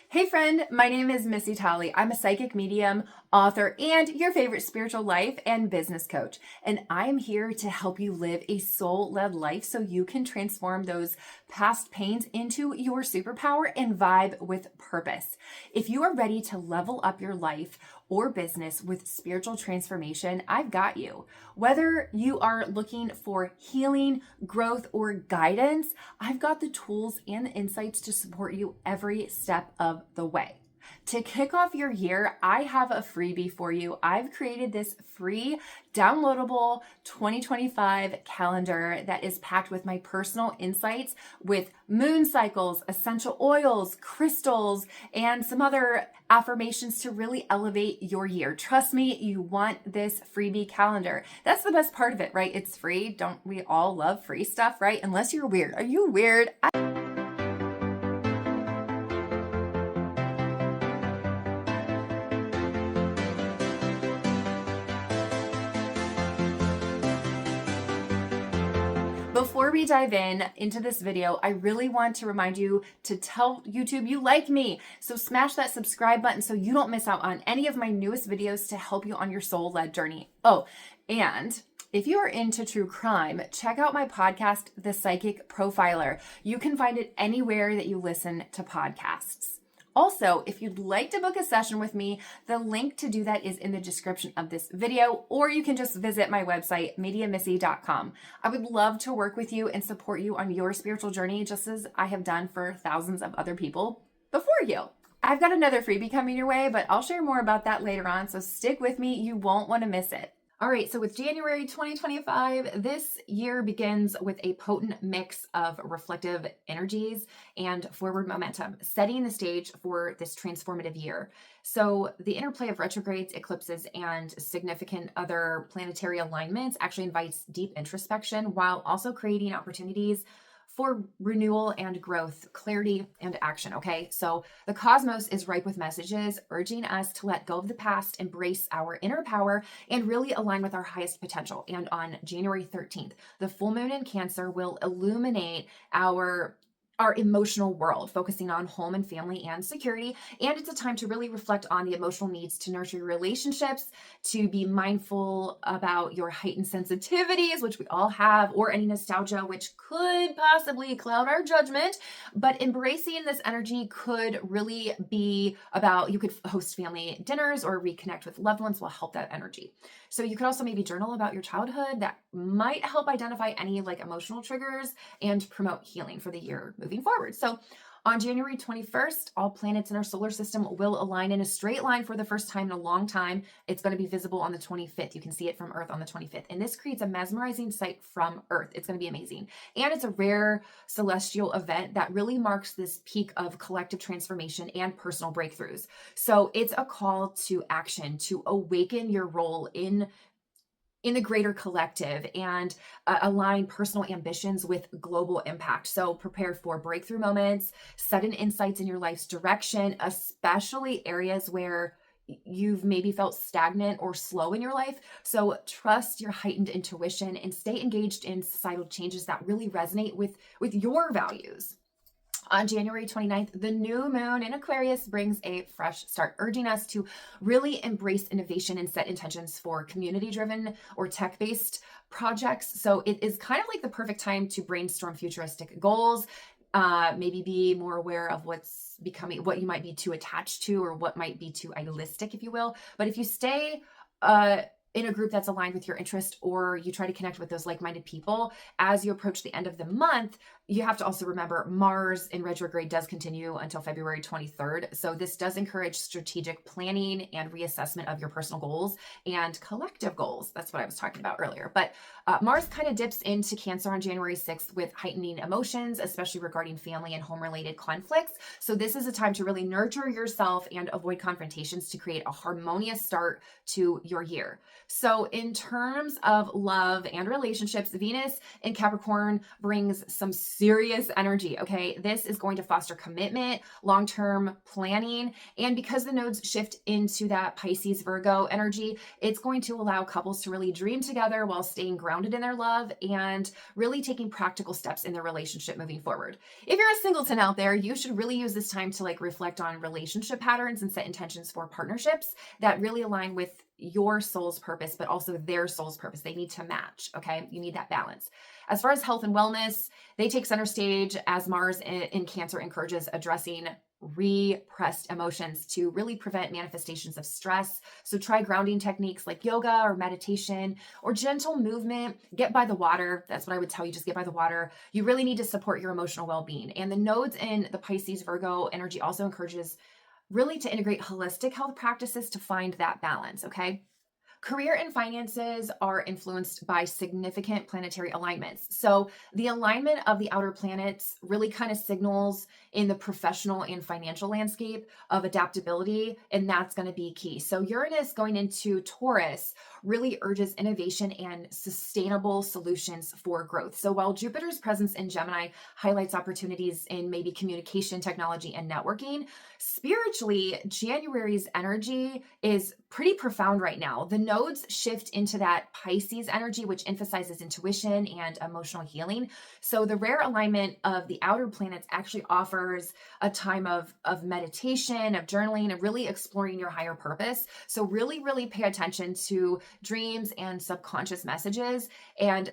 Hey friend, my name is Missy Talley. I'm a psychic medium, author, and your favorite spiritual life and business coach. And I am here to help you live a soul-led life so you can transform those past pains into your superpower and vibe with purpose. If you are ready to level up your life or business with spiritual transformation, I've got you. Whether you are looking for healing, growth, or guidance, I've got the tools and the insights to support you every step of the way. To kick off your year, I have a freebie for you. I've created this free downloadable 2025 calendar that is packed with my personal insights with moon cycles, essential oils, crystals, and some other affirmations to really elevate your year. Trust me, you want this freebie calendar. That's the best part of it, right? It's free. Don't we all love free stuff, right? Unless you're weird. Are you weird? Before we dive into this video, I really want to remind you to tell YouTube you like me. So smash that subscribe button so you don't miss out on any of my newest videos to help you on your soul-led journey. Oh, and if you are into true crime, check out my podcast, The Psychic Profiler. You can find it anywhere that you listen to podcasts. Also, if you'd like to book a session with me, the link to do that is in the description of this video, or you can just visit my website, mediamissy.com. I would love to work with you and support you on your spiritual journey, just as I have done for thousands of other people before you. I've got another freebie coming your way, but I'll share more about that later on, so stick with me. You won't want to miss it. All right, so with January 2025, this year begins with a potent mix of reflective energies and forward momentum, setting the stage for this transformative year. So the interplay of retrogrades, eclipses, and significant other planetary alignments actually invites deep introspection while also creating opportunities for renewal and growth, clarity and action, okay? So the cosmos is ripe with messages urging us to let go of the past, embrace our inner power, and really align with our highest potential. And on January 13th, the full moon in Cancer will illuminate our emotional world, focusing on home and family and security. And it's a time to really reflect on the emotional needs to nurture your relationships, to be mindful about your heightened sensitivities, which we all have, or any nostalgia, which could possibly cloud our judgment. But embracing this energy could really be about, you could host family dinners or reconnect with loved ones will help that energy. So you could also maybe journal about your childhood. That might help identify any emotional triggers and promote healing for the year moving forward. So on January 21st, all planets in our solar system will align in a straight line for the first time in a long time. It's going to be visible on the 25th. You can see it from Earth on the 25th. And this creates a mesmerizing sight from Earth. It's going to be amazing. And it's a rare celestial event that really marks this peak of collective transformation and personal breakthroughs. So it's a call to action, to awaken your role in the greater collective and align personal ambitions with global impact. So prepare for breakthrough moments, sudden insights in your life's direction, especially areas where you've maybe felt stagnant or slow in your life. So trust your heightened intuition and stay engaged in societal changes that really resonate with your values. On January 29th, the new moon in Aquarius brings a fresh start, urging us to really embrace innovation and set intentions for community-driven or tech-based projects. So it is kind of like the perfect time to brainstorm futuristic goals, maybe be more aware of what you might be too attached to or what might be too idealistic, if you will. But if you stay in a group that's aligned with your interest, or you try to connect with those like-minded people as you approach the end of the month, you have to also remember Mars in retrograde does continue until February 23rd. So this does encourage strategic planning and reassessment of your personal goals and collective goals. That's what I was talking about earlier. But Mars kind of dips into Cancer on January 6th with heightening emotions, especially regarding family and home-related conflicts. So this is a time to really nurture yourself and avoid confrontations to create a harmonious start to your year. So in terms of love and relationships, Venus in Capricorn brings some serious energy, okay? This is going to foster commitment, long-term planning, and because the nodes shift into that Pisces Virgo energy, it's going to allow couples to really dream together while staying grounded in their love and really taking practical steps in their relationship moving forward. If you're a singleton out there, you should really use this time to like reflect on relationship patterns and set intentions for partnerships that really align with your soul's purpose, but also their soul's purpose. They need to match, okay? You need that balance. As far as health and wellness, they take center stage as Mars in Cancer encourages addressing repressed emotions to really prevent manifestations of stress. So try grounding techniques like yoga or meditation or gentle movement. Get by the water. That's what I would tell you. Just get by the water. You really need to support your emotional well-being. And the nodes in the Pisces Virgo energy also encourages really to integrate holistic health practices to find that balance, okay? Career and finances are influenced by significant planetary alignments. So the alignment of the outer planets really kind of signals in the professional and financial landscape of adaptability, and that's going to be key. So Uranus going into Taurus really urges innovation and sustainable solutions for growth. So while Jupiter's presence in Gemini highlights opportunities in maybe communication, technology, and networking, spiritually, January's energy is pretty profound right now. The nodes shift into that Pisces energy, which emphasizes intuition and emotional healing. So the rare alignment of the outer planets actually offers a time of meditation, of journaling, of really exploring your higher purpose. So really, really pay attention to dreams and subconscious messages. And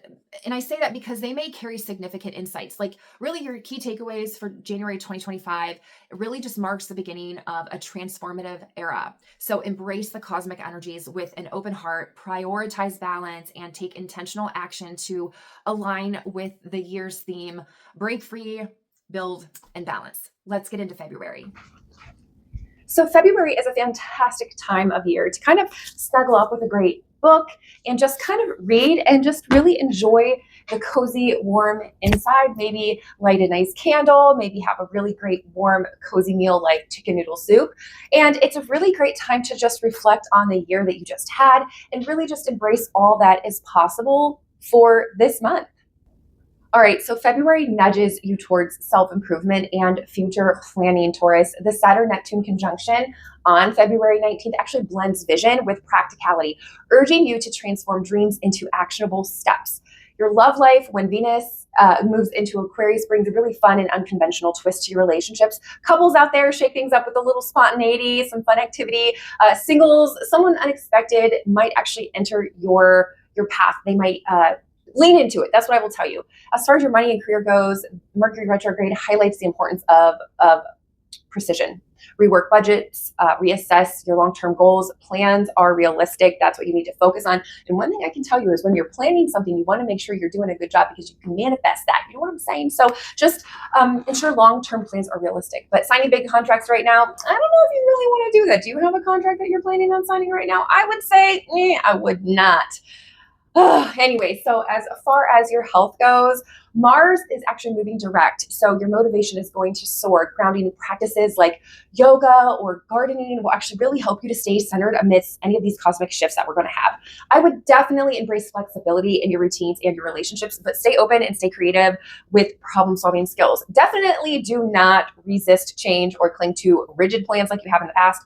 I say that because they may carry significant insights. Like really your key takeaways for January 2025, it really just marks the beginning of a transformative era. So embrace the cosmic energies with an open heart, prioritize balance, and take intentional action to align with the year's theme, break free, build, and balance. Let's get into February. So February is a fantastic time of year to kind of snuggle up with a great book and just kind of read and just really enjoy the cozy, warm inside. Maybe light a nice candle, maybe have a really great, warm, cozy meal like chicken noodle soup. And it's a really great time to just reflect on the year that you just had and really just embrace all that is possible for this month. All right, so February nudges you towards self-improvement and future planning, Taurus. The Saturn-Neptune conjunction on February 19th actually blends vision with practicality, urging you to transform dreams into actionable steps. Your love life, when Venus moves into Aquarius, brings a really fun and unconventional twist to your relationships. Couples out there, shake things up with a little spontaneity, some fun activity. Singles, someone unexpected might actually enter your path. They might lean into it. That's what I will tell you. As far as your money and career goes, Mercury retrograde highlights the importance of precision. Rework budgets, reassess your long-term goals. Plans are realistic. That's what you need to focus on. And one thing I can tell you is when you're planning something, you want to make sure you're doing a good job because you can manifest that. You know what I'm saying? So just ensure long-term plans are realistic. But signing big contracts right now, I don't know if you really want to do that. Do you have a contract that you're planning on signing right now? I would say, I would not. Anyway, so as far as your health goes, Mars is actually moving direct. So your motivation is going to soar. Grounding practices like yoga or gardening will actually really help you to stay centered amidst any of these cosmic shifts that we're going to have. I would definitely embrace flexibility in your routines and your relationships, but stay open and stay creative with problem-solving skills. Definitely do not resist change or cling to rigid plans like you have in the past.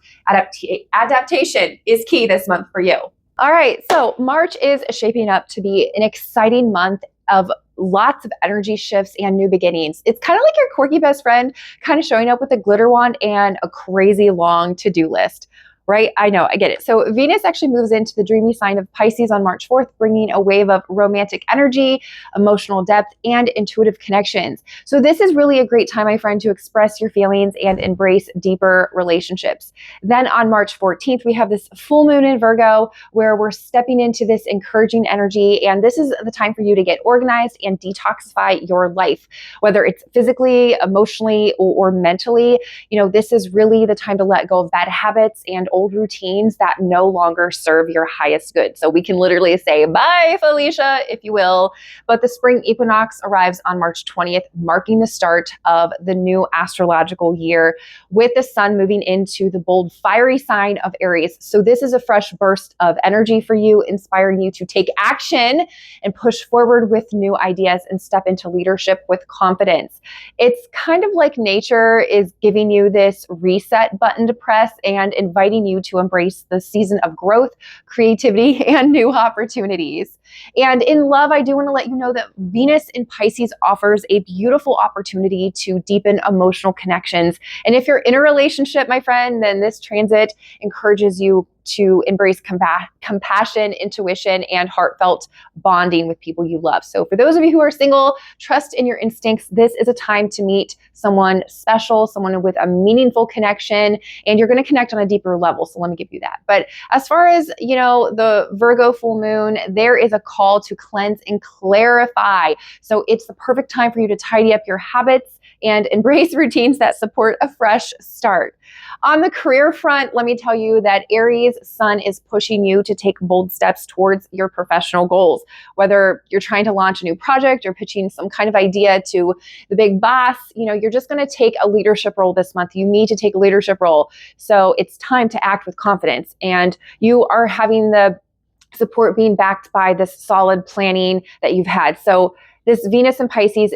Adaptation is key this month for you. All right, so March is shaping up to be an exciting month of lots of energy shifts and new beginnings. It's kind of like your quirky best friend kind of showing up with a glitter wand and a crazy long to-do list. Right? I know, I get it. So Venus actually moves into the dreamy sign of Pisces on March 4th, bringing a wave of romantic energy, emotional depth, and intuitive connections. So this is really a great time, my friend, to express your feelings and embrace deeper relationships. Then on March 14th, we have this full moon in Virgo where we're stepping into this encouraging energy. And this is the time for you to get organized and detoxify your life, whether it's physically, emotionally, or mentally. You know, this is really the time to let go of bad habits and old routines that no longer serve your highest good. So we can literally say, bye, Felicia, if you will. But the spring equinox arrives on March 20th, marking the start of the new astrological year with the sun moving into the bold, fiery sign of Aries. So this is a fresh burst of energy for you, inspiring you to take action and push forward with new ideas and step into leadership with confidence. It's kind of like nature is giving you this reset button to press and inviting you to embrace the season of growth, creativity, and new opportunities. And in love, I do want to let you know that Venus in Pisces offers a beautiful opportunity to deepen emotional connections. And if you're in a relationship, my friend, then this transit encourages you to embrace compassion, intuition, and heartfelt bonding with people you love. So for those of you who are single, trust in your instincts. This is a time to meet someone special, someone with a meaningful connection, and you're going to connect on a deeper level. So let me give you that. But as far as, the Virgo full moon, there is a call to cleanse and clarify. So it's the perfect time for you to tidy up your habits and embrace routines that support a fresh start. On the career front, let me tell you that Aries sun is pushing you to take bold steps towards your professional goals. Whether you're trying to launch a new project or pitching some kind of idea to the big boss, you're just going to take a leadership role this month. You need to take a leadership role. So it's time to act with confidence. And you are having the support being backed by this solid planning that you've had. So this Venus in Pisces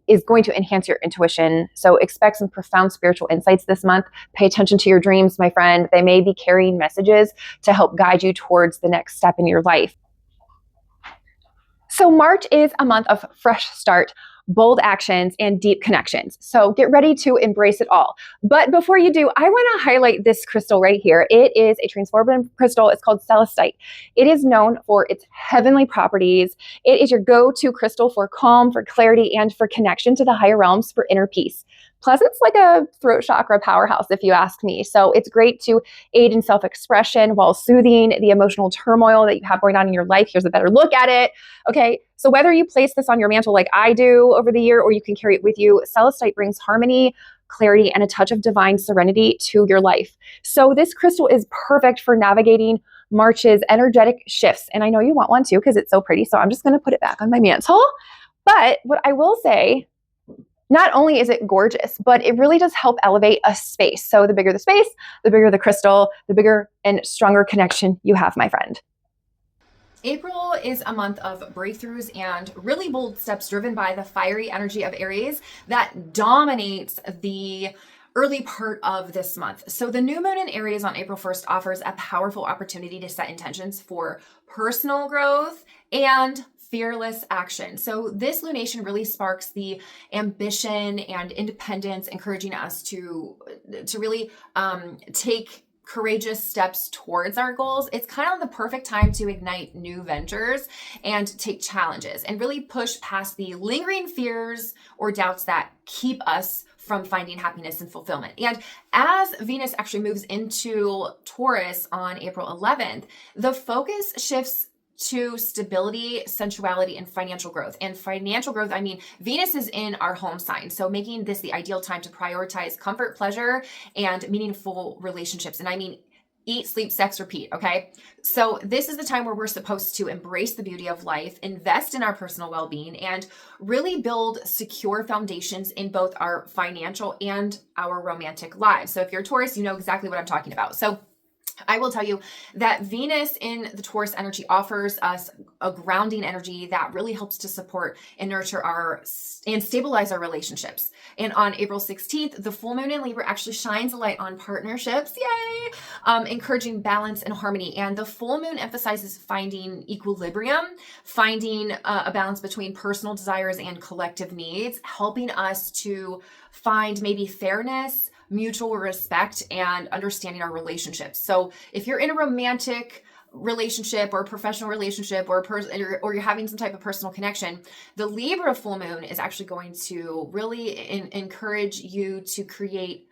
is going to enhance your intuition. So expect some profound spiritual insights this month. Pay attention to your dreams, my friend. They may be carrying messages to help guide you towards the next step in your life. So March is a month of fresh start, bold actions, and deep connections. So get ready to embrace it all. But before you do, I want to highlight this crystal right here. It is a transformative crystal. It's called Celestite. It is known for its heavenly properties. It is your go-to crystal for calm, for clarity, and for connection to the higher realms for inner peace. Plus, it's like a throat chakra powerhouse, if you ask me. So it's great to aid in self-expression while soothing the emotional turmoil that you have going on in your life. Here's a better look at it. Okay, so whether you place this on your mantle like I do over the year, or you can carry it with you, Celestite brings harmony, clarity, and a touch of divine serenity to your life. So this crystal is perfect for navigating March's energetic shifts. And I know you want one too, because it's so pretty. So I'm just going to put it back on my mantle. But what I will say, not only is it gorgeous, but it really does help elevate a space. So the bigger the space, the bigger the crystal, the bigger and stronger connection you have, my friend. April is a month of breakthroughs and really bold steps driven by the fiery energy of Aries that dominates the early part of this month. So the new moon in Aries on April 1st offers a powerful opportunity to set intentions for personal growth and fearless action. So this lunation really sparks the ambition and independence, encouraging us to really take courageous steps towards our goals. It's kind of the perfect time to ignite new ventures and take challenges and really push past the lingering fears or doubts that keep us from finding happiness and fulfillment. And as Venus actually moves into Taurus on April 11th, the focus shifts to stability, sensuality, and financial growth. And financial growth, I mean, Venus is in our home sign. So making this the ideal time to prioritize comfort, pleasure, and meaningful relationships. And I mean, eat, sleep, sex, repeat. Okay. So this is the time where we're supposed to embrace the beauty of life, invest in our personal well-being, and really build secure foundations in both our financial and our romantic lives. So if you're a Taurus, you know exactly what I'm talking about. So I will tell you that Venus in the Taurus energy offers us a grounding energy that really helps to support and nurture and stabilize our relationships. And on April 16th, the full moon in Libra actually shines a light on partnerships, yay, encouraging balance and harmony. And the full moon emphasizes finding equilibrium, finding a balance between personal desires and collective needs, helping us to find maybe fairness, mutual respect, and understanding our relationships. So if you're in a romantic relationship or a professional relationship or you're having some type of personal connection, the Libra full moon is actually going to really encourage you to create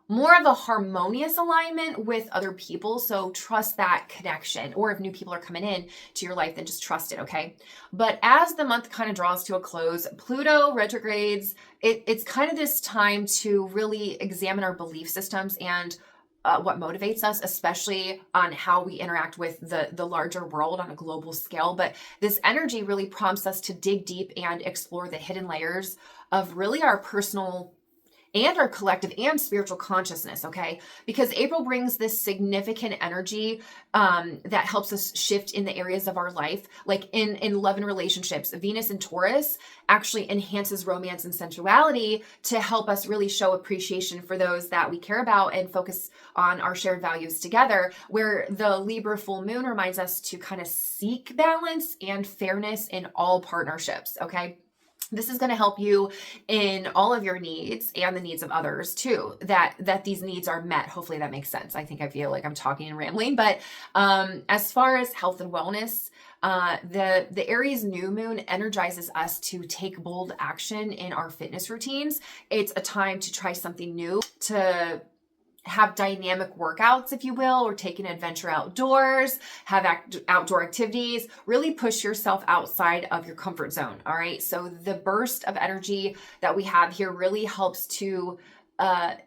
more of a harmonious alignment with other people. So trust that connection, or if new people are coming in to your life, then just trust it. Okay. But as the month kind of draws to a close, Pluto retrogrades. It's kind of this time to really examine our belief systems and what motivates us, especially on how we interact with the larger world on a global scale. But this energy really prompts us to dig deep and explore the hidden layers of really our personal and our collective and spiritual consciousness, okay? Because April brings this significant energy that helps us shift in the areas of our life. Like in love and relationships, Venus in Taurus actually enhances romance and sensuality to help us really show appreciation for those that we care about and focus on our shared values together, where the Libra full moon reminds us to kind of seek balance and fairness in all partnerships, okay? This is going to help you in all of your needs and the needs of others too, that these needs are met. Hopefully that makes sense. I feel like I'm talking and rambling, but as far as health and wellness, the Aries new moon energizes us to take bold action in our fitness routines. It's a time to try something new, to have dynamic workouts, if you will, or take an adventure outdoors, have outdoor activities, really push yourself outside of your comfort zone. All right. So the burst of energy that we have here really helps to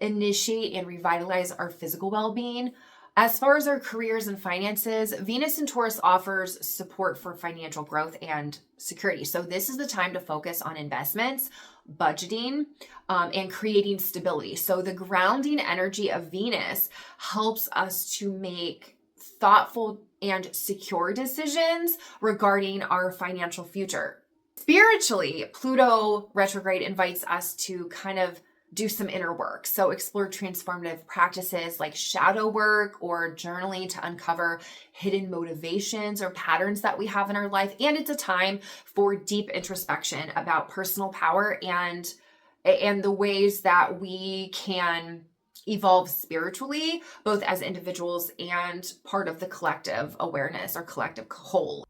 initiate and revitalize our physical well-being. As far as our careers and finances, Venus in Taurus offers support for financial growth and security. So this is the time to focus on investments, budgeting, and creating stability. So the grounding energy of Venus helps us to make thoughtful and secure decisions regarding our financial future. Spiritually, Pluto retrograde invites us to kind of do some inner work. So explore transformative practices like shadow work or journaling to uncover hidden motivations or patterns that we have in our life. And it's a time for deep introspection about personal power and the ways that we can evolve spiritually, both as individuals and part of the collective awareness or collective whole.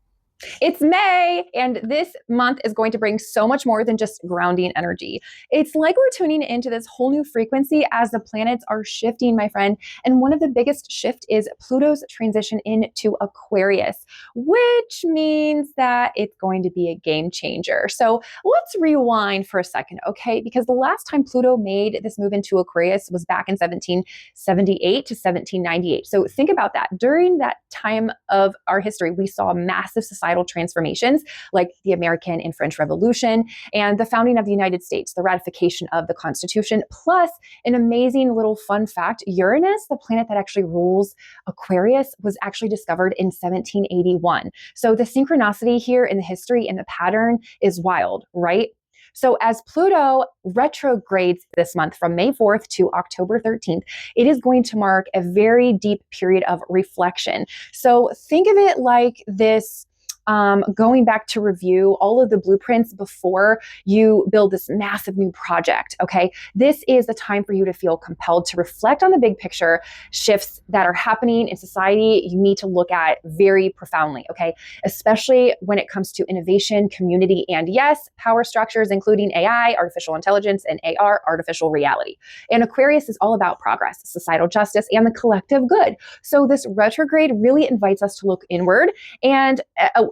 It's May, and this month is going to bring so much more than just grounding energy. It's like we're tuning into this whole new frequency as the planets are shifting, my friend. And one of the biggest shift is Pluto's transition into Aquarius, which means that it's going to be a game changer. So let's rewind for a second, okay? Because the last time Pluto made this move into Aquarius was back in 1778 to 1798. So think about that. During that time of our history, we saw massive societal transformations like the American and French Revolution and the founding of the United States, the ratification of the Constitution, plus an amazing little fun fact, Uranus, the planet that actually rules Aquarius, was actually discovered in 1781. So the synchronicity here in the history and the pattern is wild, right? So as Pluto retrogrades this month from May 4th to October 13th, it is going to mark a very deep period of reflection. So think of it like this, going back to review all of the blueprints before you build this massive new project, okay? This is the time for you to feel compelled to reflect on the big picture shifts that are happening in society. You need to look at very profoundly, okay? Especially when it comes to innovation, community, and yes, power structures, including AI, artificial intelligence, and AR, artificial reality. And Aquarius is all about progress, societal justice, and the collective good. So this retrograde really invites us to look inward, and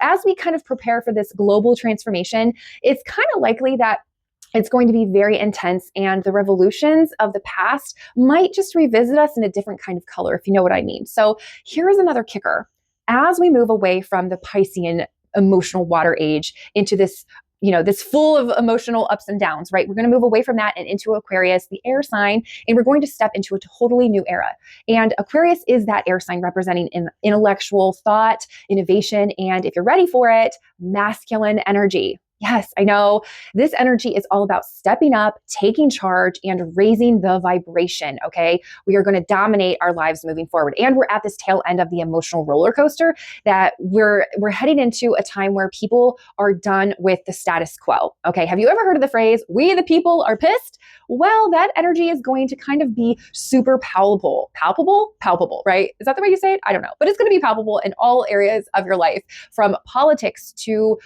as we kind of prepare for this global transformation, it's kind of likely that it's going to be very intense, and the revolutions of the past might just revisit us in a different kind of color, if you know what I mean. So here's another kicker. As we move away from the Piscean emotional water age into this, this full of emotional ups and downs, right? We're going to move away from that and into Aquarius, the air sign, and we're going to step into a totally new era. And Aquarius is that air sign representing intellectual thought, innovation, and if you're ready for it, masculine energy. Yes, I know. This energy is all about stepping up, taking charge, and raising the vibration, okay? We are going to dominate our lives moving forward. And we're at this tail end of the emotional roller coaster that we're heading into a time where people are done with the status quo, okay? Have you ever heard of the phrase, we the people are pissed? Well, that energy is going to kind of be super palpable. Palpable, right? Is that the way you say it? I don't know. But it's going to be palpable in all areas of your life, from politics to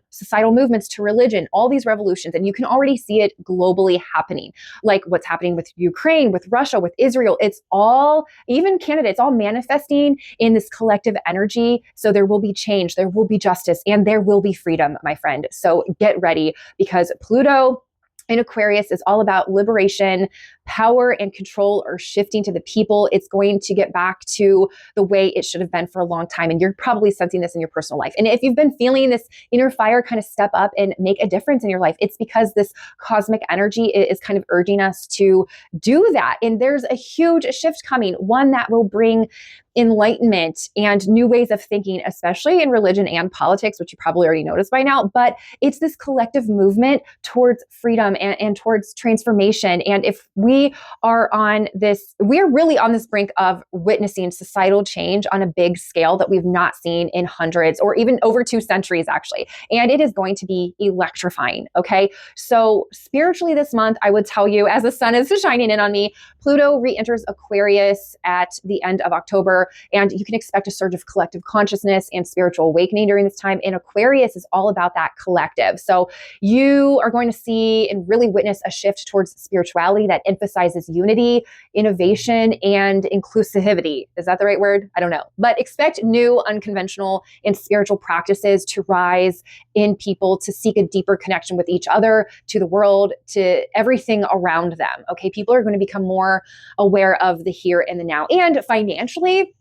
societal movements to religion, all these revolutions. And you can already see it globally happening, like what's happening with Ukraine, with Russia, with Israel. It's all, even Canada, it's all manifesting in this collective energy. So there will be change, there will be justice, and there will be freedom, my friend. So get ready, because Pluto in Aquarius is all about liberation, power and control are shifting to the people. It's going to get back to the way it should have been for a long time. And you're probably sensing this in your personal life. And if you've been feeling this inner fire kind of step up and make a difference in your life, it's because this cosmic energy is kind of urging us to do that. And there's a huge shift coming, one that will bring enlightenment and new ways of thinking, especially in religion and politics, which you probably already noticed by now. But it's this collective movement towards freedom and towards transformation. And if we are we're really on this brink of witnessing societal change on a big scale that we've not seen in hundreds or even over 2 centuries, actually. And it is going to be electrifying. Okay. So spiritually this month, I would tell you, as the sun is shining in on me, Pluto re-enters Aquarius at the end of October. And you can expect a surge of collective consciousness and spiritual awakening during this time. And Aquarius is all about that collective. So you are going to see and really witness a shift towards spirituality that emphasizes unity, innovation, and inclusivity. Is that the right word? I don't know. But expect new, unconventional, and spiritual practices to rise in people to seek a deeper connection with each other, to the world, to everything around them. Okay, people are going to become more aware of the here and the now. And financially,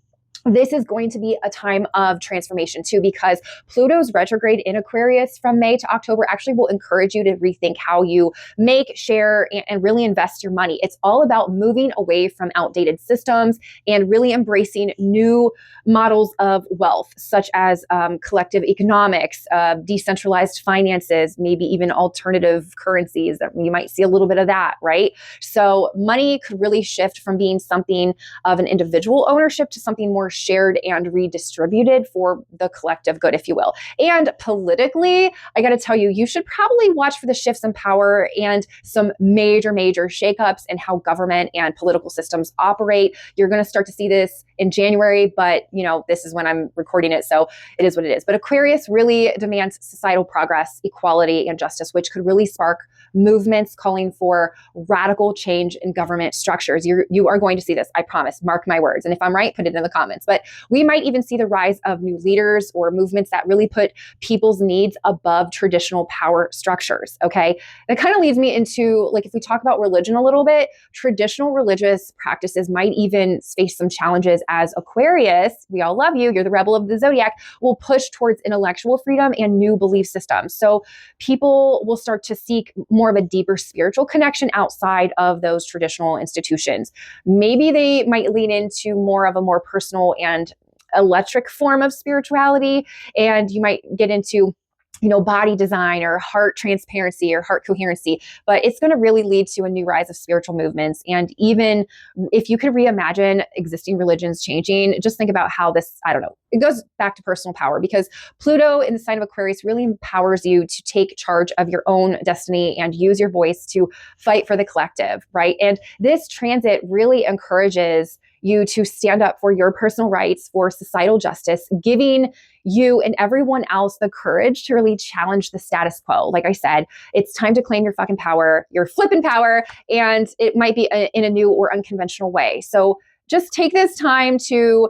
this is going to be a time of transformation too, because Pluto's retrograde in Aquarius from May to October actually will encourage you to rethink how you make, share, and really invest your money. It's all about moving away from outdated systems and really embracing new models of wealth, such as collective economics, decentralized finances, maybe even alternative currencies. You might see a little bit of that, right? So money could really shift from being something of an individual ownership to something more shared and redistributed for the collective good, if you will. And politically, I got to tell you, you should probably watch for the shifts in power and some major shakeups in how government and political systems operate. You're going to start to see this in January, but this is when I'm recording it, so it is what it is. But Aquarius really demands societal progress, equality, and justice, which could really spark movements calling for radical change in government structures. You are going to see this, I promise. Mark my words. And if I'm right, put it in the comments. But we might even see the rise of new leaders or movements that really put people's needs above traditional power structures. Okay. That kind of leads me into, if we talk about religion a little bit, traditional religious practices might even face some challenges as Aquarius, we all love you, you're the rebel of the zodiac, will push towards intellectual freedom and new belief systems. So people will start to seek more of a deeper spiritual connection outside of those traditional institutions. Maybe they might lean into more of a more personal and electric form of spirituality, and you might get into body design or heart transparency or heart coherency, but it's going to really lead to a new rise of spiritual movements. And even if you could reimagine existing religions changing, just think about how this, it goes back to personal power, because Pluto in the sign of Aquarius really empowers you to take charge of your own destiny and use your voice to fight for the collective, right? And this transit really encourages you to stand up for your personal rights, for societal justice, giving you and everyone else the courage to really challenge the status quo. Like I said, it's time to claim your fucking power, your flipping power, and it might be in a new or unconventional way. So just take this time to,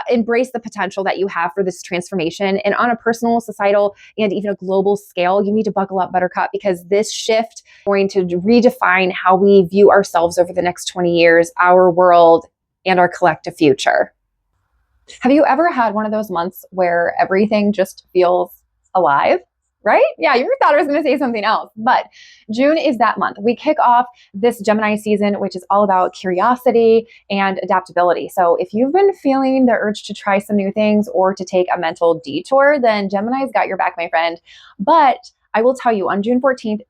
embrace the potential that you have for this transformation. And on a personal, societal, and even a global scale, you need to buckle up, Buttercup, because this shift is going to redefine how we view ourselves over the next 20 years, our world, and our collective future. Have you ever had one of those months where everything just feels alive? Right? Yeah, you thought I was going to say something else, but June is that month. We kick off this Gemini season, which is all about curiosity and adaptability. So if you've been feeling the urge to try some new things or to take a mental detour, then Gemini's got your back, my friend. But I will tell you, on June 14th,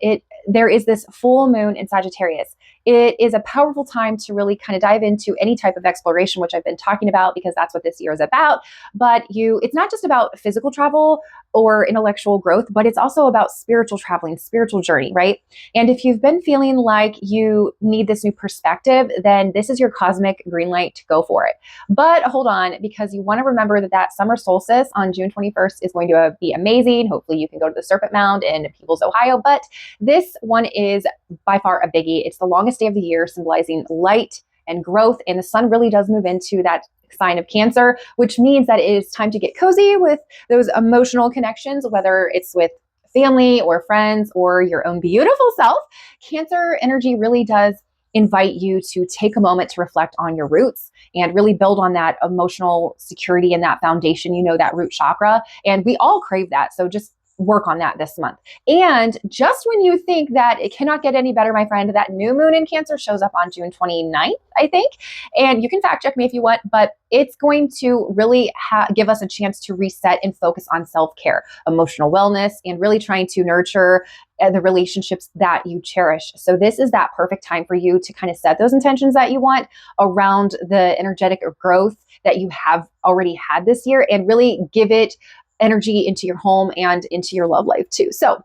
there is this full moon in Sagittarius. It is a powerful time to really kind of dive into any type of exploration, which I've been talking about because that's what this year is about. But it's not just about physical travel or intellectual growth, but it's also about spiritual traveling, spiritual journey, right? And if you've been feeling like you need this new perspective, then this is your cosmic green light to go for it. But hold on, because you want to remember that summer solstice on June 21st is going to be amazing. Hopefully you can go to the Serpent Mound in Peebles, Ohio. But this one is by far a biggie. It's the longest day of the year, symbolizing light and growth. And the sun really does move into that sign of Cancer, which means that it is time to get cozy with those emotional connections, whether it's with family or friends or your own beautiful self, Cancer energy really does invite you to take a moment to reflect on your roots and really build on that emotional security and that foundation, that root chakra. And we all crave that. So just work on that this month. And just when you think that it cannot get any better, my friend, that new moon in Cancer shows up on June 29th, I think. And you can fact check me if you want, but it's going to really give us a chance to reset and focus on self-care, emotional wellness, and really trying to nurture the relationships that you cherish. So this is that perfect time for you to kind of set those intentions that you want around the energetic growth that you have already had this year and really give it energy into your home and into your love life too. So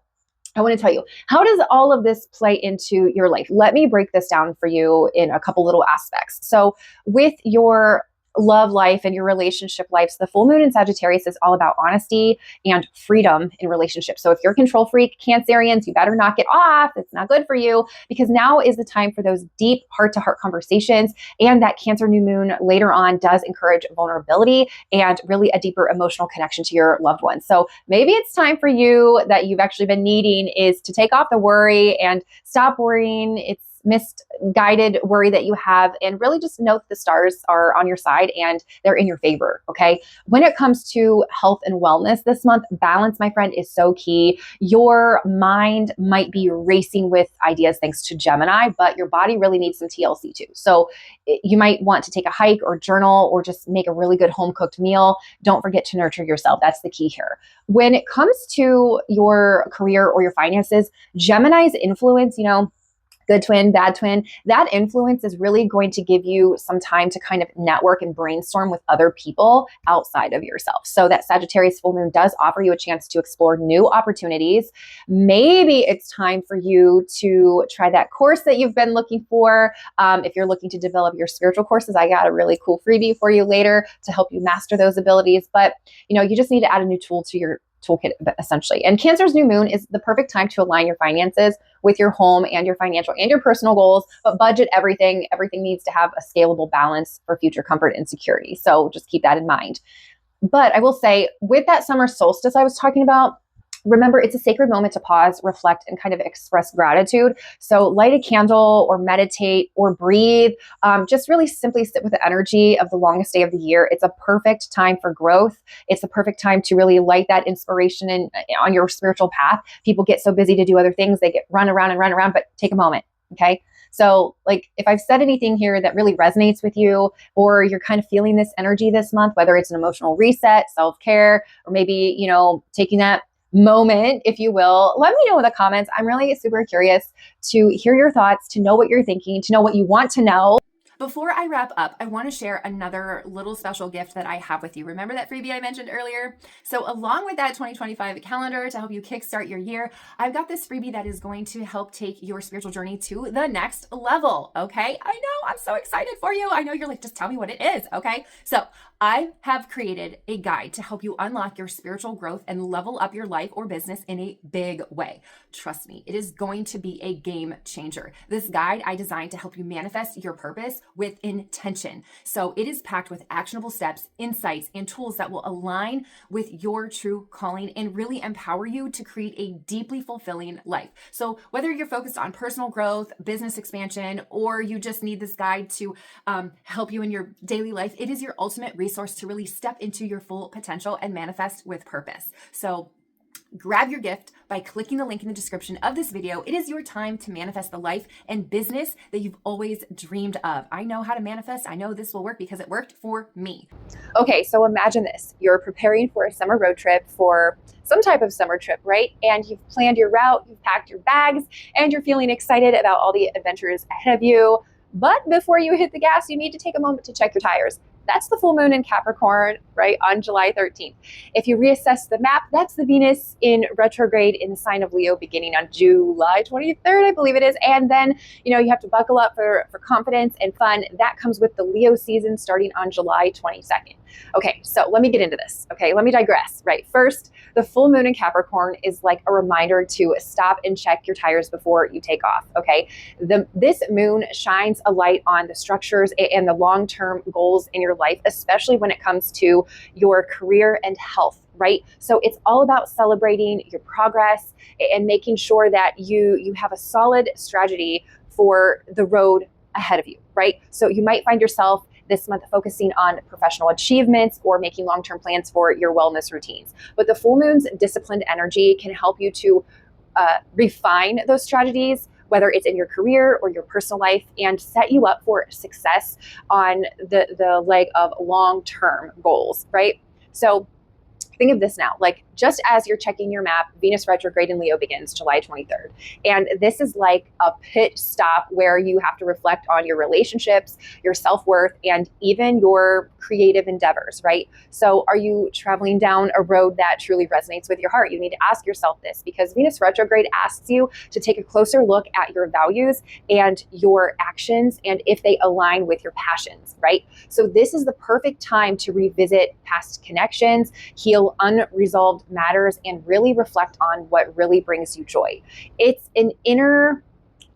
I want to tell you, how does all of this play into your life? Let me break this down for you in a couple little aspects. So with your love life and your relationship lives, the full moon in Sagittarius is all about honesty and freedom in relationships. So if you're control freak Cancerians, you better knock it off. It's not good for you, because now is the time for those deep heart-to-heart conversations. And that Cancer new moon later on does encourage vulnerability and really a deeper emotional connection to your loved ones. So maybe it's time for you that you've actually been needing is to take off the worry and stop worrying. It's misguided worry that you have, and really just know that the stars are on your side and they're in your favor. Okay. When it comes to health and wellness this month, balance, my friend, is so key. Your mind might be racing with ideas thanks to Gemini, but your body really needs some TLC too. So you might want to take a hike or journal or just make a really good home cooked meal. Don't forget to nurture yourself. That's the key here. When it comes to your career or your finances, Gemini's influence, good twin, bad twin, that influence is really going to give you some time to kind of network and brainstorm with other people outside of yourself. So that Sagittarius full moon does offer you a chance to explore new opportunities. Maybe it's time for you to try that course that you've been looking for. If you're looking to develop your spiritual courses, I got a really cool freebie for you later to help you master those abilities. But, you just need to add a new tool to your toolkit, essentially. And Cancer's new moon is the perfect time to align your finances with your home and your financial and your personal goals, but budget everything. Everything needs to have a scalable balance for future comfort and security. So just keep that in mind. But I will say, with that summer solstice I was talking about, remember, it's a sacred moment to pause, reflect, and kind of express gratitude. So light a candle or meditate or breathe. Just really simply sit with the energy of the longest day of the year. It's a perfect time for growth. It's the perfect time to really light that inspiration on your spiritual path. People get so busy to do other things. They get run around, but take a moment. Okay. So if I've said anything here that really resonates with you, or you're kind of feeling this energy this month, whether it's an emotional reset, self-care, or maybe, taking that moment, if you will, let me know in the comments. I'm really super curious to hear your thoughts, to know what you're thinking, to know what you want to know. Before I wrap up, I want to share another little special gift that I have with you. Remember that freebie I mentioned earlier? So along with that 2025 calendar to help you kickstart your year, I've got this freebie that is going to help take your spiritual journey to the next level. Okay. I know, I'm so excited for you. I know you're like, just tell me what it is. Okay. So I have created a guide to help you unlock your spiritual growth and level up your life or business in a big way. Trust me, it is going to be a game changer. This guide I designed to help you manifest your purpose with intention. So it is packed with actionable steps, insights, and tools that will align with your true calling and really empower you to create a deeply fulfilling life. So whether you're focused on personal growth, business expansion, or you just need this guide to help you in your daily life, it is your ultimate resource to really step into your full potential and manifest with purpose. So grab your gift by clicking the link in the description of this video. It is your time to manifest the life and business that you've always dreamed of. I know how to manifest. I know this will work because it worked for me. Okay, so imagine this. You're preparing for a summer road trip, for some type of summer trip, right? And you've planned your route, you've packed your bags, and you're feeling excited about all the adventures ahead of you. But before you hit the gas, you need to take a moment to check your tires. That's the full moon in Capricorn, right, on July 13th. If you reassess the map, that's the Venus in retrograde in the sign of Leo beginning on July 23rd, I believe it is. And then, you have to buckle up for confidence and fun. That comes with the Leo season starting on July 22nd. Okay, so let me get into this. Okay, let me digress, right? First, the full moon in Capricorn is like a reminder to stop and check your tires before you take off, okay? This moon shines a light on the structures and the long-term goals in your life, especially when it comes to your career and health, right? So it's all about celebrating your progress and making sure that you have a solid strategy for the road ahead of you, right? So you might find yourself this month focusing on professional achievements or making long-term plans for your wellness routines. But the full moon's disciplined energy can help you to refine those strategies, whether it's in your career or your personal life, and set you up for success on the leg of long-term goals, right? So think of this now, like just as you're checking your map, Venus retrograde in Leo begins July 23rd. And this is like a pit stop where you have to reflect on your relationships, your self-worth, and even your creative endeavors, right? So are you traveling down a road that truly resonates with your heart? You need to ask yourself this, because Venus retrograde asks you to take a closer look at your values and your actions and if they align with your passions, right? So this is the perfect time to revisit past connections, heal unresolved matters, and really reflect on what really brings you joy. It's an inner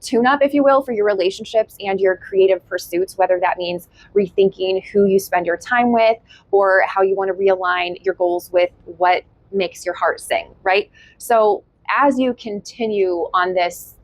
tune-up, if you will, for your relationships and your creative pursuits, whether that means rethinking who you spend your time with or how you want to realign your goals with what makes your heart sing, right? So as you continue on this,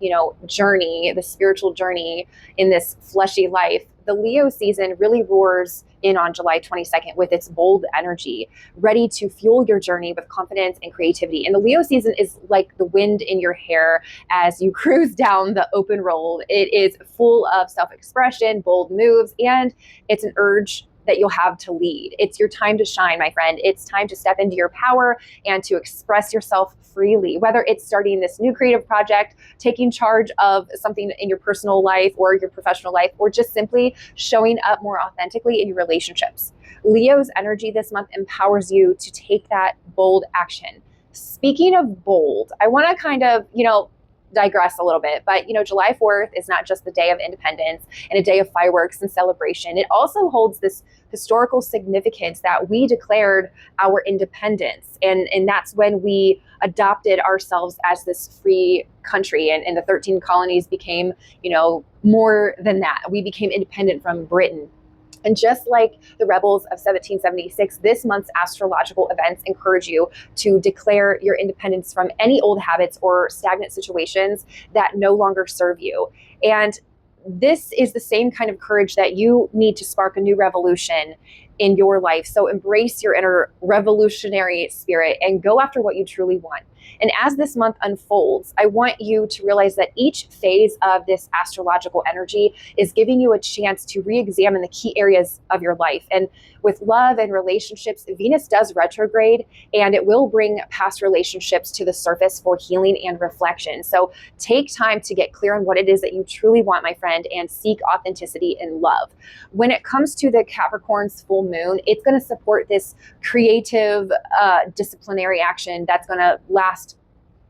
journey, the spiritual journey in this fleshy life, the Leo season really roars in on July 22nd with its bold energy, ready to fuel your journey with confidence and creativity. And the Leo season is like the wind in your hair as you cruise down the open road. It is full of self-expression, bold moves, and it's an urge that you'll have to lead. It's your time to shine, my friend. It's time to step into your power and to express yourself freely, whether it's starting this new creative project, taking charge of something in your personal life or your professional life, or just simply showing up more authentically in your relationships. Leo's energy this month empowers you to take that bold action. Speaking of bold, I want to kind of, digress a little bit, but July 4th is not just the day of independence and a day of fireworks and celebration. It also holds this historical significance that we declared our independence, and that's when we adopted ourselves as this free country, and the 13 colonies became more than that. We became independent from Britain. And just like the rebels of 1776, this month's astrological events encourage you to declare your independence from any old habits or stagnant situations that no longer serve you. And this is the same kind of courage that you need to spark a new revolution in your life. So embrace your inner revolutionary spirit and go after what you truly want. And as this month unfolds, I want you to realize that each phase of this astrological energy is giving you a chance to re-examine the key areas of your life. And with love and relationships, Venus does retrograde, and it will bring past relationships to the surface for healing and reflection. So take time to get clear on what it is that you truly want, my friend, and seek authenticity and love. When it comes to the Capricorn's full moon, it's going to support this creative, disciplinary action that's going to last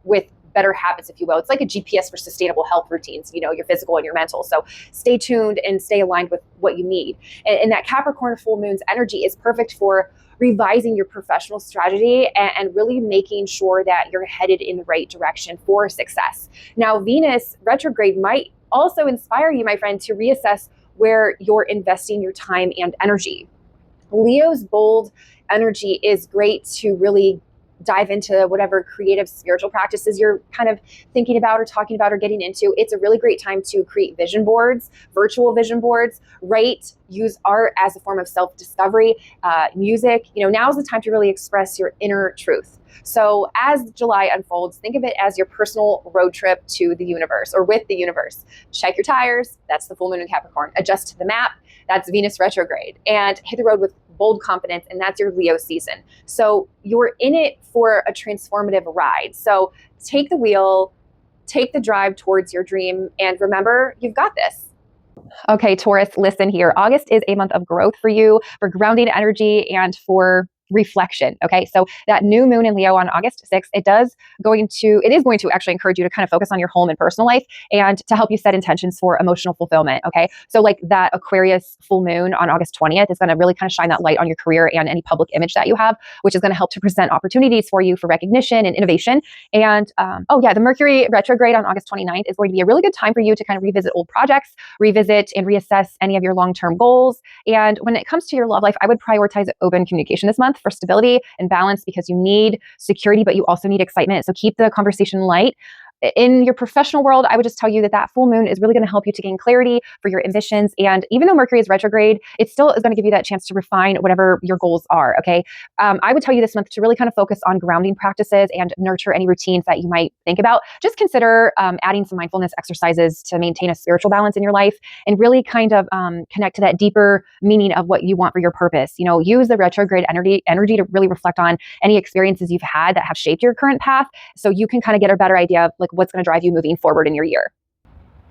with better habits, if you will. It's like a GPS for sustainable health routines, your physical and your mental. So stay tuned and stay aligned with what you need. And that Capricorn full moon's energy is perfect for revising your professional strategy and really making sure that you're headed in the right direction for success. Now, Venus retrograde might also inspire you, my friend, to reassess where you're investing your time and energy. Leo's bold energy is great to really dive into whatever creative spiritual practices you're kind of thinking about or talking about or getting into. It's a really great time to create vision boards, virtual vision boards, write, use art as a form of self-discovery, music. Now's the time to really express your inner truth. So as July unfolds, think of it as your personal road trip to the universe or with the universe. Check your tires. That's the full moon in Capricorn. Adjust to the map. That's Venus retrograde. And hit the road with bold confidence, and that's your Leo season. So you're in it for a transformative ride. So take the wheel, take the drive towards your dream, and remember, you've got this. Okay, Taurus, listen here. August is a month of growth for you, for grounding energy, and for reflection. Okay, so that new moon in Leo on August 6th, it is going to actually encourage you to kind of focus on your home and personal life and to help you set intentions for emotional fulfillment. Okay, so like that Aquarius full moon on August 20th is going to really kind of shine that light on your career and any public image that you have, which is going to help to present opportunities for you for recognition and innovation. And the Mercury retrograde on August 29th is going to be a really good time for you to kind of revisit old projects, revisit and reassess any of your long-term goals. And when it comes to your love life, I would prioritize open communication this month. month for stability and balance because you need security, but you also need excitement. So keep the conversation light. In your professional world, I would just tell you that that full moon is really going to help you to gain clarity for your ambitions. And even though Mercury is retrograde, it still is going to give you that chance to refine whatever your goals are. Okay. I would tell you this month to really kind of focus on grounding practices and nurture any routines that you might think about. Just consider adding some mindfulness exercises to maintain a spiritual balance in your life and really kind of connect to that deeper meaning of what you want for your purpose. You know, use the retrograde energy to really reflect on any experiences you've had that have shaped your current path, so you can kind of get a better idea of like what's going to drive you moving forward in your year.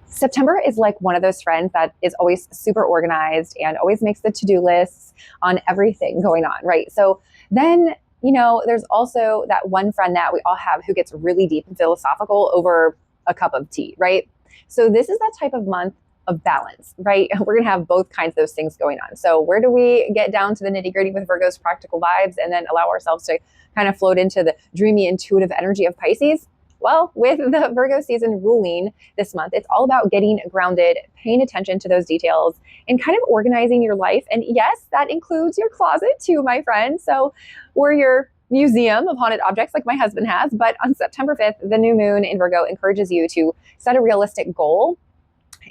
September is like one of those friends that is always super organized and always makes the to-do lists on everything going on, right? So then, you know, there's also that one friend that we all have who gets really deep and philosophical over a cup of tea, right? So this is that type of month of balance, right? We're going to have both kinds of those things going on. So where do we get down to the nitty-gritty with Virgo's practical vibes and then allow ourselves to kind of float into the dreamy, intuitive energy of Pisces? Well, with the Virgo season ruling this month, it's all about getting grounded, paying attention to those details, and kind of organizing your life. And yes, that includes your closet too, my friend. So, or your museum of haunted objects like my husband has. But on September 5th, the new moon in Virgo encourages you to set a realistic goal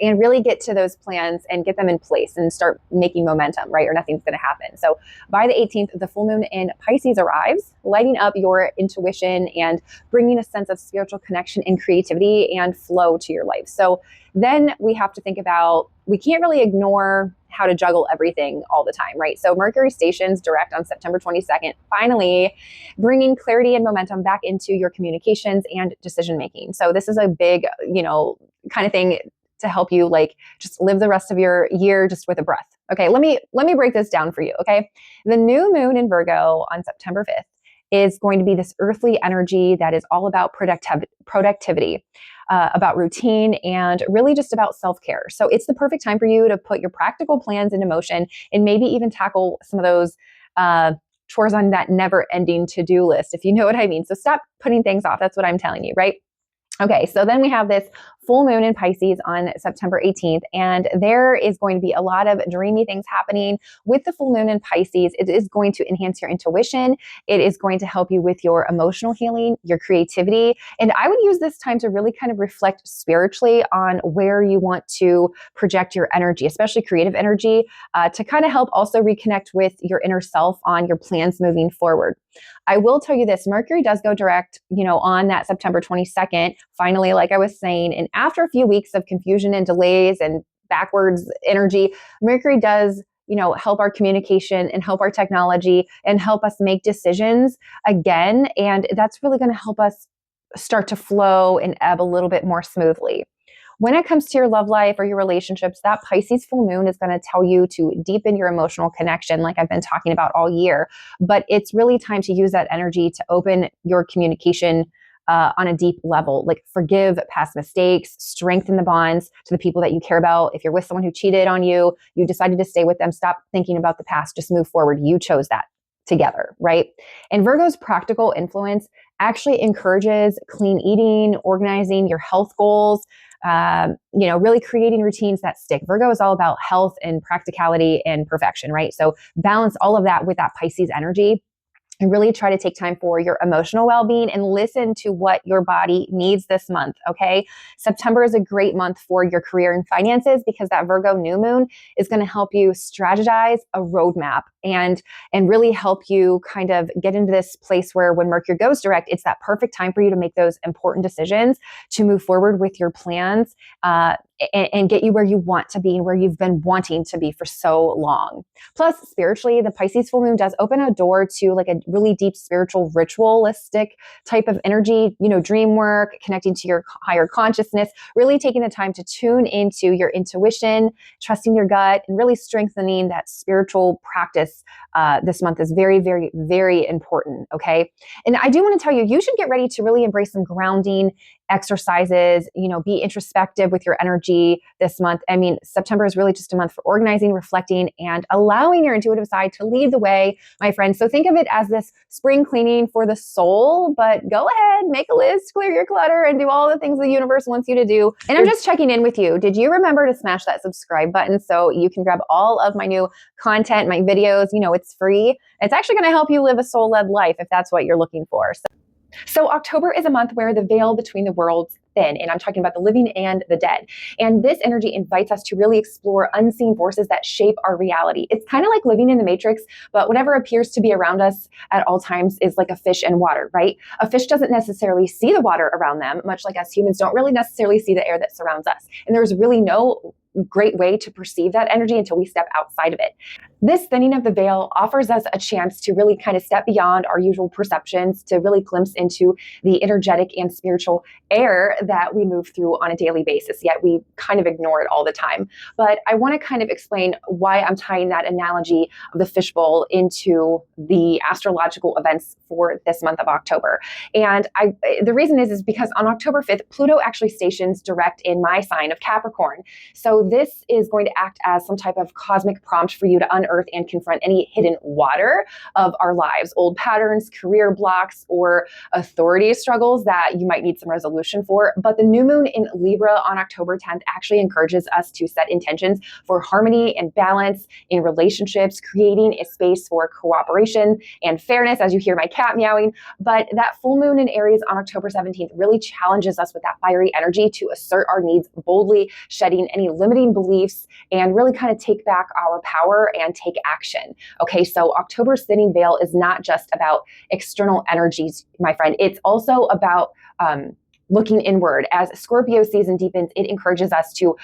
and really get to those plans and get them in place and start making momentum, right? Or nothing's going to happen. So by the 18th, the full moon in Pisces arrives, lighting up your intuition and bringing a sense of spiritual connection and creativity and flow to your life. So then we have to think about, we can't really ignore how to juggle everything all the time, right? So Mercury stations direct on September 22nd, finally bringing clarity and momentum back into your communications and decision making. So this is a big, kind of thing to help you like just live the rest of your year just with a breath. Okay, let me break this down for you, okay? The new moon in Virgo on September 5th is going to be this earthly energy that is all about productivity, about routine, and really just about self-care. So it's the perfect time for you to put your practical plans into motion and maybe even tackle some of those chores on that never-ending to-do list, if you know what I mean. So stop putting things off. That's what I'm telling you, right? Okay, so then we have this full moon in Pisces on September 18th, and there is going to be a lot of dreamy things happening with the full moon in Pisces. It is going to enhance your intuition. It is going to help you with your emotional healing, your creativity, and I would use this time to really kind of reflect spiritually on where you want to project your energy, especially creative energy, to kind of help also reconnect with your inner self on your plans moving forward. I will tell you this, Mercury does go direct, on that September 22nd, finally, like I was saying, and after a few weeks of confusion and delays and backwards energy, Mercury does, help our communication and help our technology and help us make decisions again. And that's really going to help us start to flow and ebb a little bit more smoothly. When it comes to your love life or your relationships, that Pisces full moon is going to tell you to deepen your emotional connection, like I've been talking about all year. But it's really time to use that energy to open your communication on a deep level, like forgive past mistakes, strengthen the bonds to the people that you care about. If you're with someone who cheated on you, you decided to stay with them, stop thinking about the past, just move forward. You chose that together, right? And Virgo's practical influence actually encourages clean eating, organizing your health goals, really creating routines that stick. Virgo is all about health and practicality and perfection, right? So balance all of that with that Pisces energy and really try to take time for your emotional well-being and listen to what your body needs this month, okay? September is a great month for your career and finances because that Virgo new moon is going to help you strategize a roadmap and really help you kind of get into this place where when Mercury goes direct, it's that perfect time for you to make those important decisions to move forward with your plans and get you where you want to be and where you've been wanting to be for so long. Plus, spiritually, the Pisces full moon does open a door to like a really deep spiritual ritualistic type of energy, dream work, connecting to your higher consciousness, really taking the time to tune into your intuition, trusting your gut, and really strengthening that spiritual practice this month is very, very, very important, okay? And I do want to tell you, you should get ready to really embrace some grounding exercises, be introspective with your energy this month. I mean, September is really just a month for organizing, reflecting, and allowing your intuitive side to lead the way, my friends. So think of it as this spring cleaning for the soul, but go ahead, make a list, clear your clutter, and do all the things the universe wants you to do. And I'm just checking in with you. Did you remember to smash that subscribe button so you can grab all of my new content, my videos? It's free. It's actually going to help you live a soul-led life if that's what you're looking for. So October is a month where the veil between the worlds thin, and I'm talking about the living and the dead. And this energy invites us to really explore unseen forces that shape our reality. It's kind of like living in the Matrix, but whatever appears to be around us at all times is like a fish in water, right? A fish doesn't necessarily see the water around them, much like us humans don't really necessarily see the air that surrounds us. And there's really no great way to perceive that energy until we step outside of it. This thinning of the veil offers us a chance to really kind of step beyond our usual perceptions, to really glimpse into the energetic and spiritual air that we move through on a daily basis, yet we kind of ignore it all the time. But I want to kind of explain why I'm tying that analogy of the fishbowl into the astrological events for this month of October. And the reason is because on October 5th, Pluto actually stations direct in my sign of Capricorn. So this is going to act as some type of cosmic prompt for you to unearth and confront any hidden water of our lives, old patterns, career blocks, or authority struggles that you might need some resolution for. But the new moon in Libra on October 10th actually encourages us to set intentions for harmony and balance in relationships, creating a space for cooperation and fairness, as you hear my cat meowing. But that full moon in Aries on October 17th really challenges us with that fiery energy to assert our needs boldly, shedding any limiting beliefs, and really kind of take back our power and take action. Okay, so October's thinning veil is not just about external energies, my friend. It's also about looking inward. As Scorpio season deepens, it encourages us to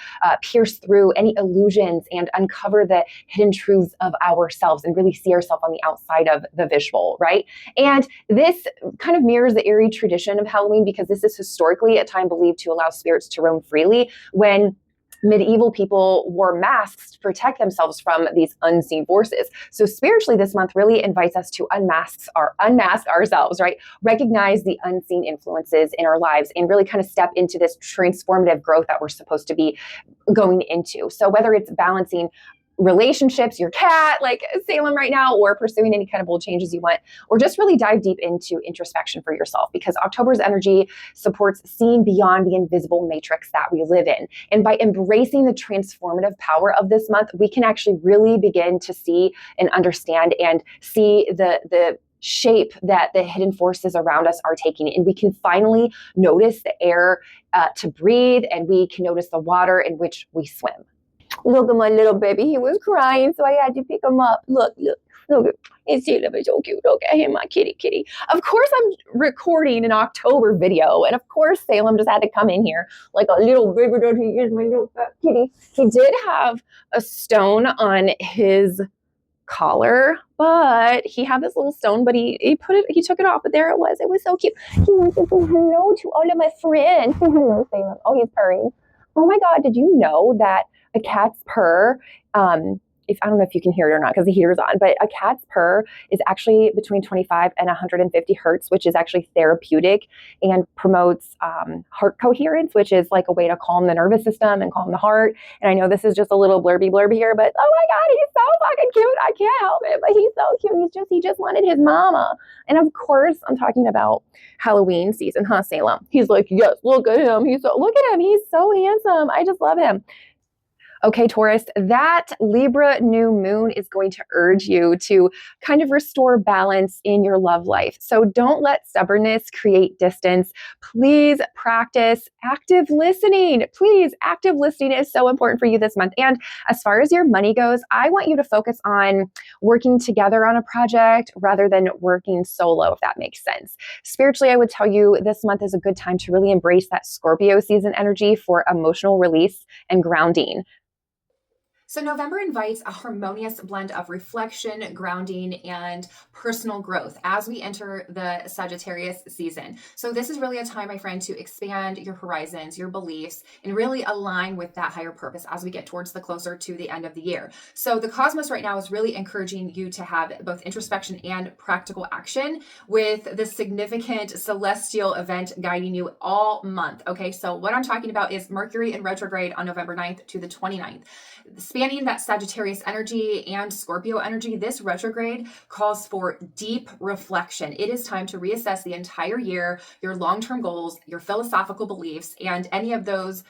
pierce through any illusions and uncover the hidden truths of ourselves and really see ourselves on the outside of the visual, right? And this kind of mirrors the eerie tradition of Halloween, because this is historically a time believed to allow spirits to roam freely, when medieval people wore masks to protect themselves from these unseen forces. So spiritually, this month really invites us to unmask ourselves, right? Recognize the unseen influences in our lives and really kind of step into this transformative growth that we're supposed to be going into. So whether it's balancing relationships, your cat, like Salem right now, or pursuing any kind of bold changes you want, or just really dive deep into introspection for yourself, because October's energy supports seeing beyond the invisible matrix that we live in. And by embracing the transformative power of this month, we can actually really begin to see and understand and see the shape that the hidden forces around us are taking. And we can finally notice the air to breathe, and we can notice the water in which we swim. Look at my little baby. He was crying, so I had to pick him up. Look. It's so cute. Look at him, my kitty. Of course, I'm recording an October video, and of course, Salem just had to come in here like a little baby. He is my little fat kitty. He did have a stone on his collar, but he had this little stone, but he took it off, but there it was. It was so cute. He wants to say hello to all of my friends. Say hello, Salem. Oh, he's purring. Oh my God, did you know that a cat's purr, I don't know if you can hear it or not because the heater's on, but a cat's purr is actually between 25 and 150 hertz, which is actually therapeutic and promotes heart coherence, which is like a way to calm the nervous system and calm the heart. And I know this is just a little blurby here, but oh my God, he's so fucking cute. I can't help it, but he's so cute. He just wanted his mama. And of course, I'm talking about Halloween season, huh, Salem? He's like, yes, look at him. Look at him. He's so handsome. I just love him. Okay, Taurus, that Libra new moon is going to urge you to kind of restore balance in your love life. So don't let stubbornness create distance. Please practice active listening. Please, active listening is so important for you this month. And as far as your money goes, I want you to focus on working together on a project rather than working solo, if that makes sense. Spiritually, I would tell you this month is a good time to really embrace that Scorpio season energy for emotional release and grounding. So November invites a harmonious blend of reflection, grounding, and personal growth as we enter the Sagittarius season. So this is really a time, my friend, to expand your horizons, your beliefs, and really align with that higher purpose as we get towards the closer to the end of the year. So the cosmos right now is really encouraging you to have both introspection and practical action with the significant celestial event guiding you all month. Okay, so what I'm talking about is Mercury in retrograde on November 9th to the 29th. Spanning that Sagittarius energy and Scorpio energy, this retrograde calls for deep reflection. It is time to reassess the entire year, your long-term goals, your philosophical beliefs, and any of those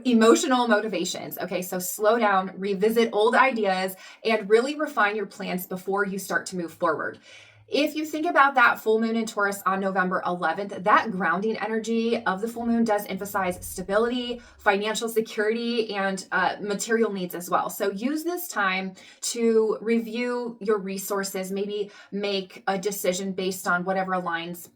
emotional motivations. Okay, so slow down, revisit old ideas, and really refine your plans before you start to move forward. If you think about that full moon in Taurus on November 11th, that grounding energy of the full moon does emphasize stability, financial security, and material needs as well. So use this time to review your resources, maybe make a decision based on whatever aligns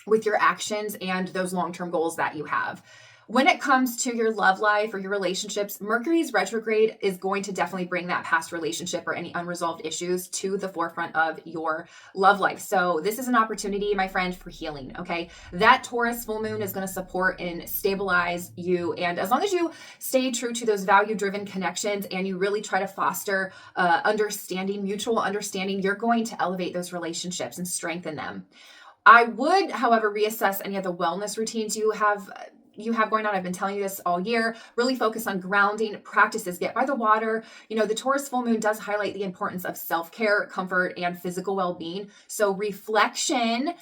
with your actions and those long-term goals that you have. When it comes to your love life or your relationships, Mercury's retrograde is going to definitely bring that past relationship or any unresolved issues to the forefront of your love life. So this is an opportunity, my friend, for healing, okay? That Taurus full moon is going to support and stabilize you. And as long as you stay true to those value-driven connections and you really try to foster understanding, mutual understanding, you're going to elevate those relationships and strengthen them. I would, however, reassess any of the wellness routines you have going on. I've been telling you this all year. Really focus on grounding practices. Get by the water. You know, the Taurus full moon does highlight the importance of self-care, comfort, and physical well-being. So reflection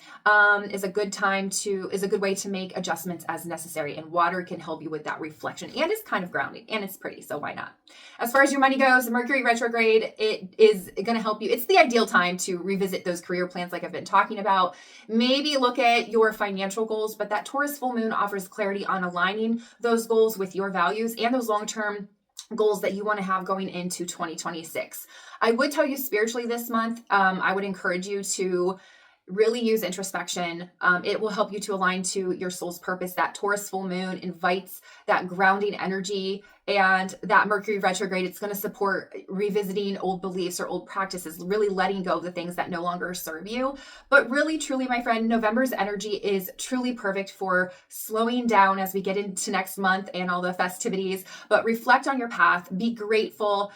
is a good way to make adjustments as necessary. And water can help you with that reflection. And it's kind of grounding. And it's pretty, so why not? As far as your money goes, Mercury retrograde, it is going to help you. It's the ideal time to revisit those career plans like I've been talking about. Maybe look at your financial goals, but that Taurus full moon offers clarity on aligning those goals with your values and those long-term goals that you want to have going into 2026. I would tell you spiritually this month, I would encourage you to really use introspection. It will help you to align to your soul's purpose. That Taurus full moon invites that grounding energy, and that Mercury retrograde, it's going to support revisiting old beliefs or old practices, really letting go of the things that no longer serve you. But really, truly, my friend, November's energy is truly perfect for slowing down as we get into next month and all the festivities, but reflect on your path, be grateful.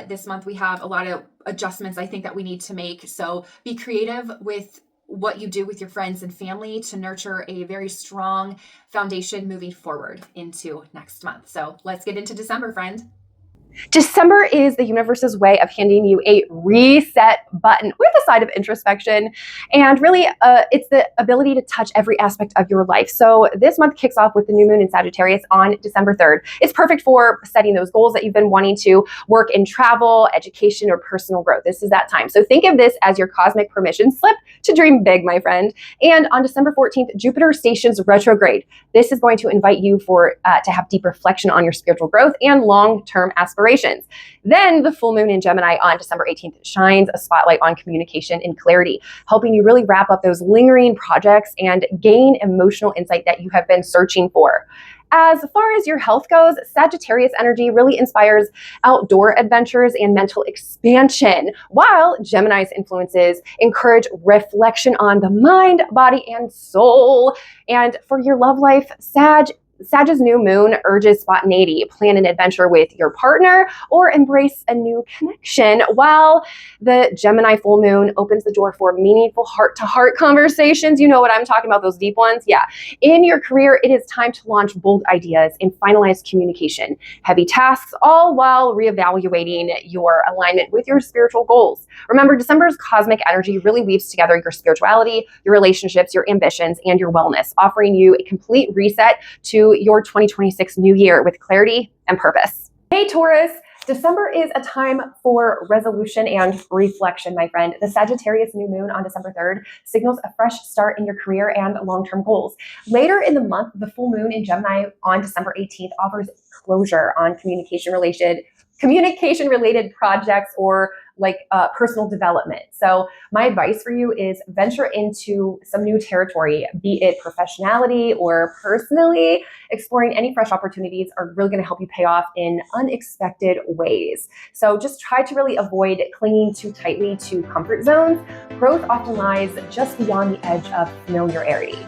This month we have a lot of adjustments I think that we need to make. So be creative with what you do with your friends and family to nurture a very strong foundation moving forward into next month. So let's get into December, friend. December is the universe's way of handing you a reset button with a side of introspection. And really, it's the ability to touch every aspect of your life. So this month kicks off with the new moon in Sagittarius on December 3rd. It's perfect for setting those goals that you've been wanting to work in travel, education, or personal growth. This is that time. So think of this as your cosmic permission slip to dream big, my friend. And on December 14th, Jupiter stations retrograde. This is going to invite you to have deep reflection on your spiritual growth and long-term aspirations. Then the full moon in Gemini on December 18th shines a spotlight on communication and clarity, helping you really wrap up those lingering projects and gain emotional insight that you have been searching for. As far as your health goes, Sagittarius energy really inspires outdoor adventures and mental expansion, while Gemini's influences encourage reflection on the mind, body, and soul. And for your love life, Sag's new moon urges spontaneity. Plan an adventure with your partner or embrace a new connection, while the Gemini full moon opens the door for meaningful heart-to-heart conversations. You know what I'm talking about, those deep ones? Yeah. In your career, it is time to launch bold ideas and finalize communication. Heavy tasks, all while reevaluating your alignment with your spiritual goals. Remember, December's cosmic energy really weaves together your spirituality, your relationships, your ambitions, and your wellness, offering you a complete reset to your 2026 new year with clarity and purpose. Hey Taurus, December is a time for resolution and reflection, my friend. The Sagittarius new moon on December 3rd signals a fresh start in your career and long-term goals. Later in the month, the full moon in Gemini on December 18th offers closure on communication-related projects or personal development. So my advice for you is venture into some new territory, be it professionality or personally. Exploring any fresh opportunities are really going to help you pay off in unexpected ways. So just try to really avoid clinging too tightly to comfort zones. Growth often lies just beyond the edge of familiarity.